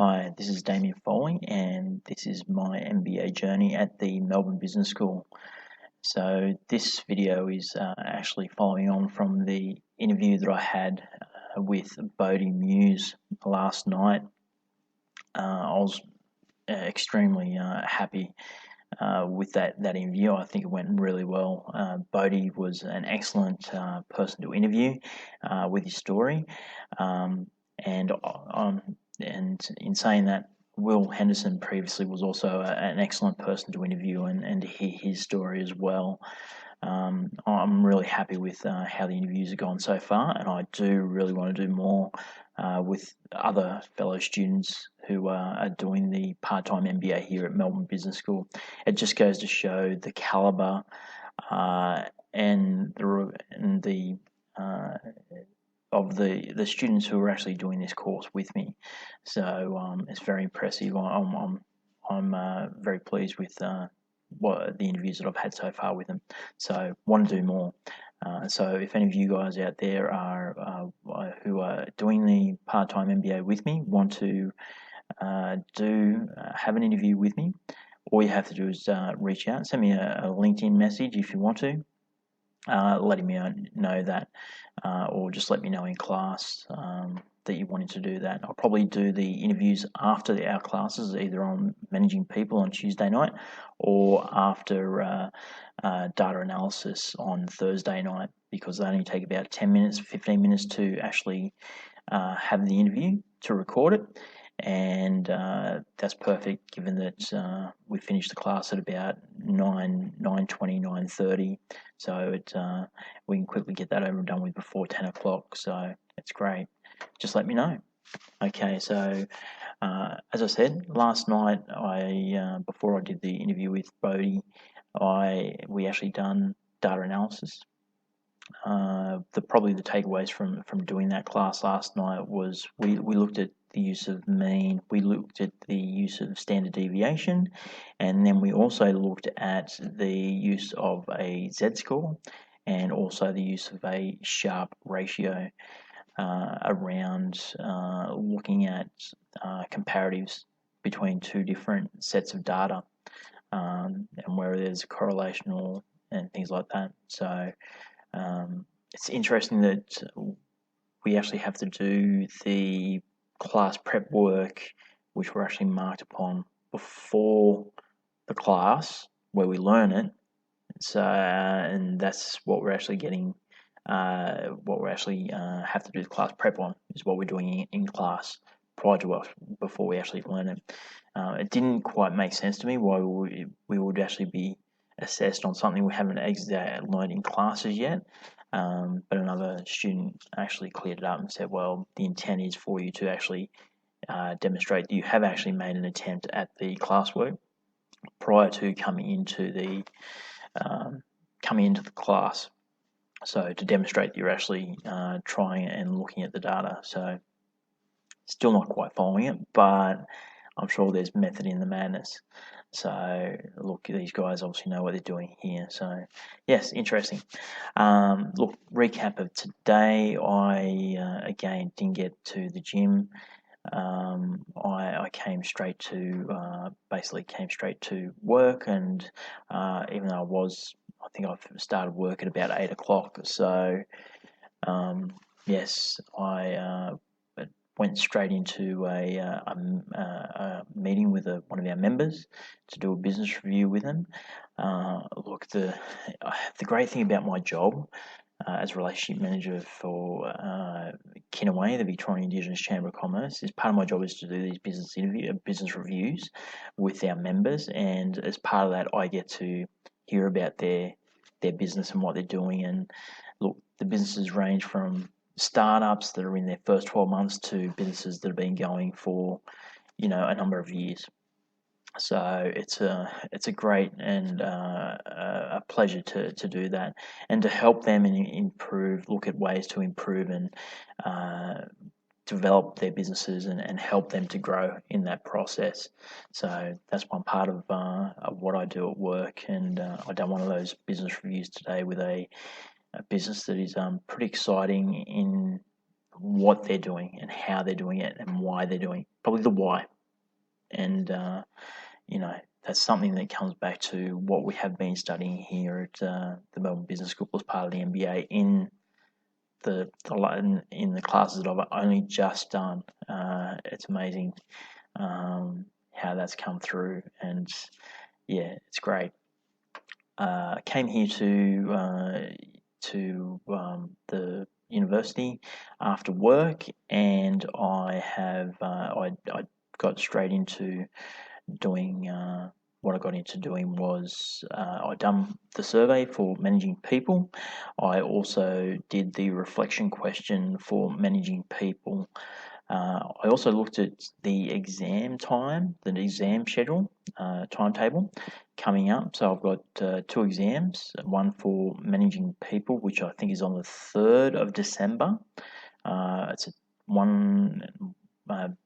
Hi, this is Damien Foley, and this is my MBA journey at the Melbourne Business School. So this video is actually following on from the interview that I had with Bodie Muse last night. I was extremely happy with that interview. I think it went really well. Bodie was an excellent person to interview with his story, and in saying that, Will Henderson previously was also an excellent person to interview and to hear his story as well. I'm really happy with how the interviews have gone so far, and I do really want to do more with other fellow students who are doing the part-time MBA here at Melbourne Business School. It just goes to show the calibre and the of the students who are actually doing this course with me. So it's very impressive. I'm very pleased with what the interviews that I've had so far with them. So want to do more. So if any of you guys out there are who are doing the part-time MBA with me, want to have an interview with me, all you have to do is reach out, send me a LinkedIn message if you want to, letting me know that, or just let me know in class that you wanted to do that. I'll probably do the interviews after our classes, either on managing people on Tuesday night or after data analysis on Thursday night, because they only take about 10 minutes, 15 minutes to actually have the interview, to record it. And that's perfect, given that we finish the class at about 9:20, 9:30. So we can quickly get that over and done with before 10 o'clock. So it's great. Just let me know. Okay, so as I said, last night, before I did the interview with Bodie, we actually done data analysis. Probably the takeaways from doing that class last night was we looked at the use of mean, we looked at the use of standard deviation, and then we also looked at the use of a Z-score and also the use of a Sharpe ratio around looking at comparatives between two different sets of data, and where there's correlation and things like that. So it's interesting that we actually have to do the class prep work, which we're actually marked upon before the class where we learn it. So, and that's what we're actually getting. What we actually have to do the class prep on is what we're doing in class prior to us, before we actually learn it. It didn't quite make sense to me why we would actually be assessed on something we haven't learned in classes yet. But another student actually cleared it up and said, well, the intent is for you to actually demonstrate that you have actually made an attempt at the classwork prior to coming into the class. So to demonstrate that you're actually trying and looking at the data. So still not quite following it, but I'm sure there's method in the madness. So look, these guys obviously know what they're doing here. So yes, interesting. Look, recap of today. I again didn't get to the gym. I came straight to basically came straight to work, and even though I think I started work at about 8 o'clock. So yes, I went straight into a meeting with one of our members to do a business review with them. Look, the great thing about my job as a relationship manager for Kinaway, the Victorian Indigenous Chamber of Commerce, is part of my job is to do these business reviews with our members, and as part of that, I get to hear about their business and what they're doing. And look, the businesses range from startups that are in their first 12 months to businesses that have been going for a number of years. So it's a great and a pleasure to do that, and to help them and look at ways to improve and develop their businesses and help them to grow in that process. So that's one part of what I do at work, and I done one of those business reviews today with a business that is pretty exciting in what they're doing and how they're doing it and why they're doing it. Probably the why. And that's something that comes back to what we have been studying here at the Melbourne Business School as part of the MBA in the classes that I've only just done. It's amazing how that's come through, and yeah, it's great. Came here to the university after work, and I got straight into doing. What I got into doing was I'd done the survey for managing people. I also did the reflection question for managing people. I also looked at the exam time, the exam schedule, timetable coming up. So I've got 2 exams, one for managing people, which I think is on the 3rd of December. It's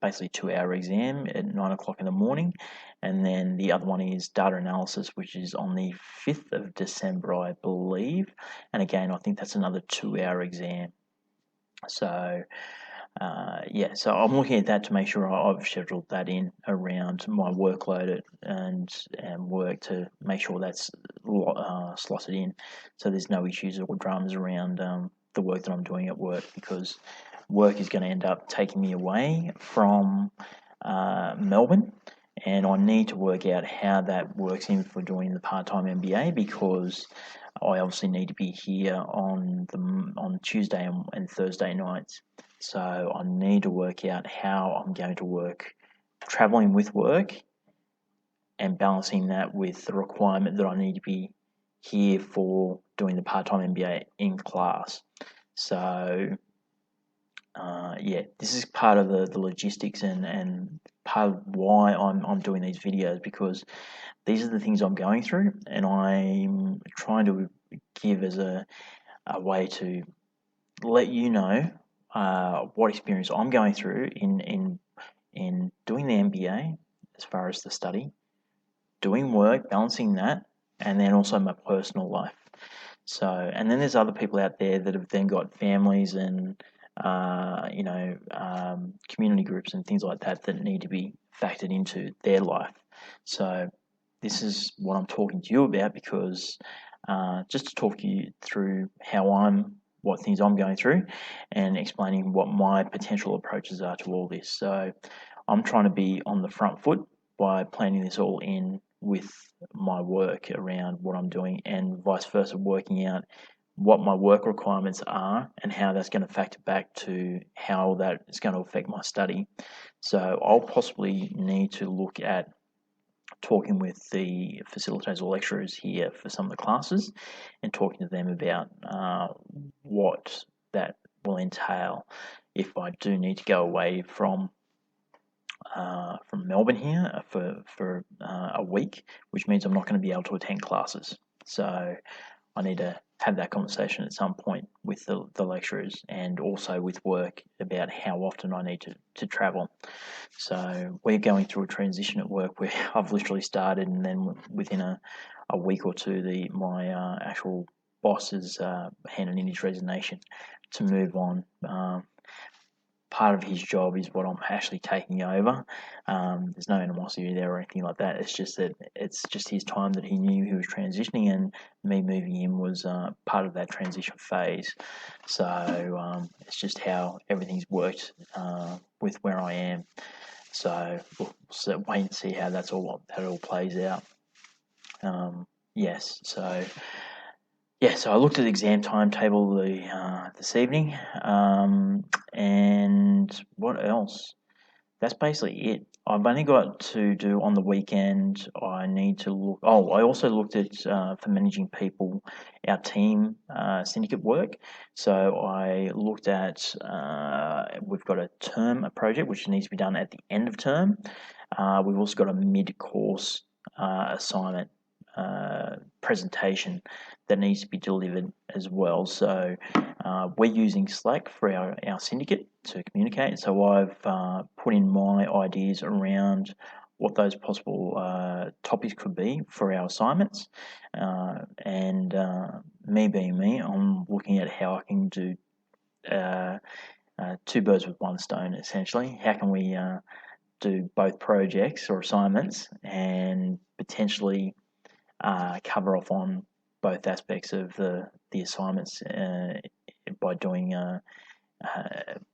basically 2-hour exam at 9 o'clock in the morning. And then the other one is data analysis, which is on the 5th of December, I believe. And again, I think that's another 2-hour exam. So so I'm looking at that to make sure I've scheduled that in around my workload and work to make sure that's slotted in, so there's no issues or dramas around the work that I'm doing at work, because work is going to end up taking me away from Melbourne, and I need to work out how that works in for doing the part-time MBA, because I obviously need to be here on Tuesday and Thursday nights. So I need to work out how I'm going to work traveling with work and balancing that with the requirement that I need to be here for doing the part-time MBA in class. So this is part of the logistics and part of why I'm doing these videos, because these are the things I'm going through, and I'm trying to give as a way to let you know what experience I'm going through in doing the MBA as far as the study, doing work, balancing that, and then also my personal life. So, and then there's other people out there that have then got families and community groups and things like that that need to be factored into their life. So this is what I'm talking to you about, because just to talk you through what things I'm going through, and explaining what my potential approaches are to all this. So I'm trying to be on the front foot by planning this all in with my work around what I'm doing, and vice versa, working out what my work requirements are and how that's going to factor back to how that is going to affect my study. So I'll possibly need to look at talking with the facilitators or lecturers here for some of the classes and talking to them about what that will entail if I do need to go away from Melbourne here for a week, which means I'm not going to be able to attend classes. So I need to have that conversation at some point with the lecturers, and also with work about how often I need to travel. So we're going through a transition at work where I've literally started, and then within a week or two, my actual boss has handed in his resignation to move on. Part of his job is what I'm actually taking over. There's no animosity there or anything like that. It's just that it's just his time that he knew he was transitioning, and me moving in was part of that transition phase. So it's just how everything's worked with where I am. So we'll wait and see how that all plays out. So I looked at the exam timetable this evening, and what else? That's basically it. I've only got to do on the weekend. I need to look. Oh, I also looked at for managing people, our team syndicate work. So I looked at we've got a term project which needs to be done at the end of term. We've also got a mid-course assignment presentation that needs to be delivered as well. So we're using Slack for our syndicate to communicate. So I've put in my ideas around what those possible topics could be for our assignments. And me being me, I'm looking at how I can do two birds with one stone, essentially. How can we do both projects or assignments and potentially cover off on both aspects of the assignments by doing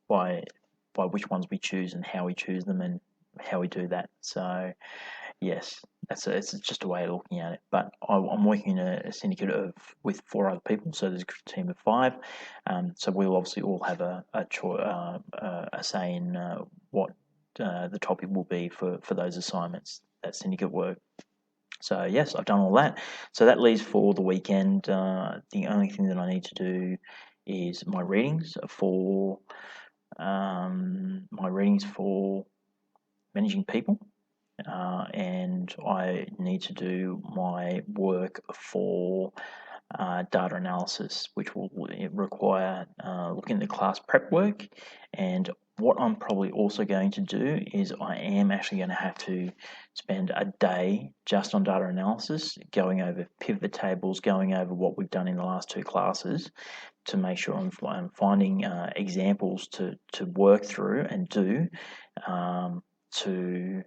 by which ones we choose and how we choose them and how we do that. So yes, it's just a way of looking at it. But I'm working in a syndicate with 4 other people, so there's a team of 5. So we'll obviously all have a say in what the topic will be for those assignments, that syndicate work. So yes, I've done all that. So that leaves for the weekend. The only thing that I need to do is my readings for managing people, and I need to do my work for data analysis, which will require looking at the class prep work. And what I'm probably also going to do is I am actually going to have to spend a day just on data analysis, going over pivot tables, going over what we've done in the last 2 classes to make sure I'm finding examples to work through and do to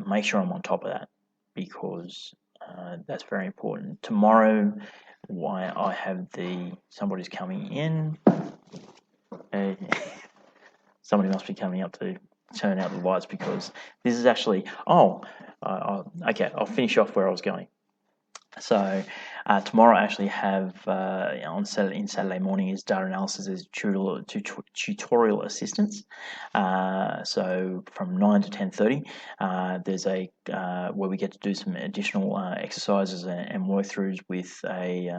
make sure I'm on top of that, because that's very important. Tomorrow, why I have somebody's coming in. Somebody must be coming up to turn out the lights, because this is actually, okay, I'll finish off where I was going. So tomorrow I actually have Saturday morning is data analysis as tutorial assistance. So from 9 to 10:30, there's where we get to do some additional exercises and work throughs with a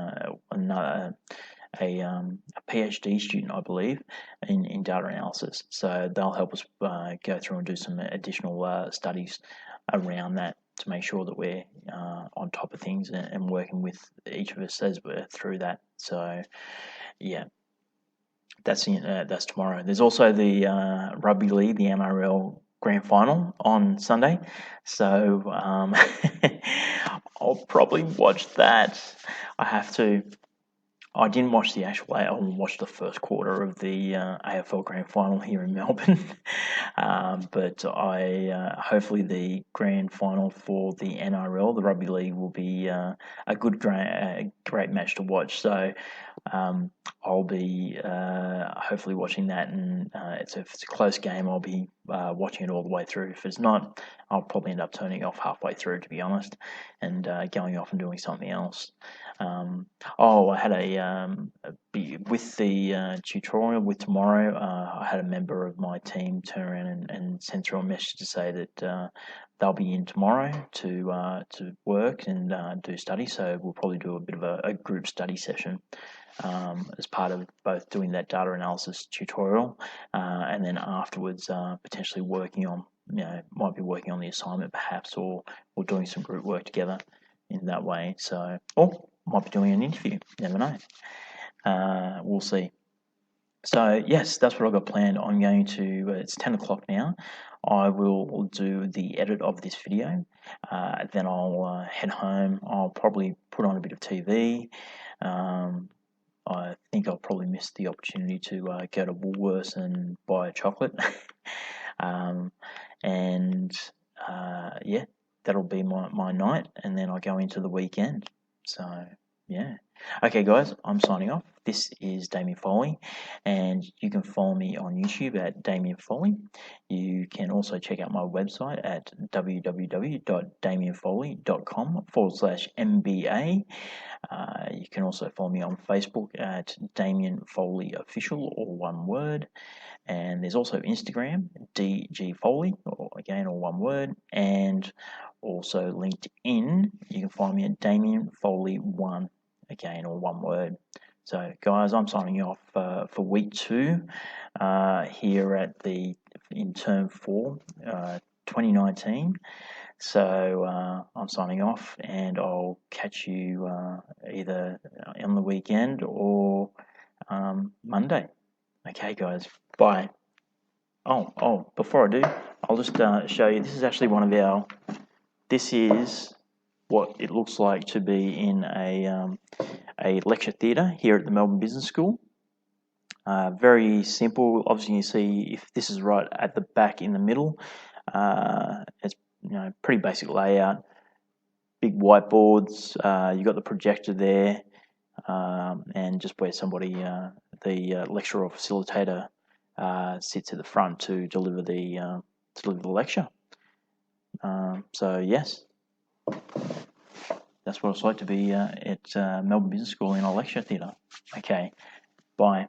PhD student, I believe, in data analysis. So they'll help us go through and do some additional studies around that to make sure that we're on top of things and working with each of us as we're through that. So yeah, that's tomorrow. There's also the Rugby League, the NRL Grand Final on Sunday, so I'll probably watch that. I didn't watch the actual. I watched the first quarter of the AFL Grand Final here in Melbourne, but I hopefully the Grand Final for the NRL, the Rugby League, will be a good, great match to watch. So I'll be hopefully watching that, and if it's a close game, I'll be watching it all the way through. If it's not, I'll probably end up turning off halfway through, to be honest, and going off and doing something else. I had with the tutorial with tomorrow. I had a member of my team turn around and send through a message to say that they'll be in tomorrow to work and do study. So we'll probably do a bit of a group study session as part of both doing that data analysis tutorial and then afterwards potentially working on, might be working on the assignment perhaps, or doing some group work together in that way. So, or might be doing an interview, never know. We'll see. So yes, that's what I've got planned. I'm going to, it's 10 o'clock now. I will do the edit of this video. Then I'll head home. I'll probably put on a bit of TV. I think I'll probably miss the opportunity to go to Woolworths and buy a chocolate. Yeah, that'll be my night, and then I'll go into the weekend. So yeah. Okay guys, I'm signing off. This is Damien Foley, and you can follow me on YouTube at Damien Foley. You can also check out my website at www.damienfoley.com/MBA. You can also follow me on Facebook at Damien Foley Official, or one word. And there's also Instagram, DG Foley, or again, all one word. And also LinkedIn, you can find me at Damien Foley 1, again, all one word. So guys, I'm signing off for week 2 here in term 4, 2019. So I'm signing off, and I'll catch you either on the weekend or Monday. Okay guys, bye. Oh, before I do, I'll just show you, this is actually this is what it looks like to be in a lecture theatre here at the Melbourne Business School. Very simple. Obviously, you see if this is right at the back in the middle. It's pretty basic layout. Big whiteboards. You got the projector there, and just where somebody, the lecturer or facilitator, sits at the front to deliver the lecture. So yes, that's what it's like to be at Melbourne Business School in a lecture theatre. Okay, bye.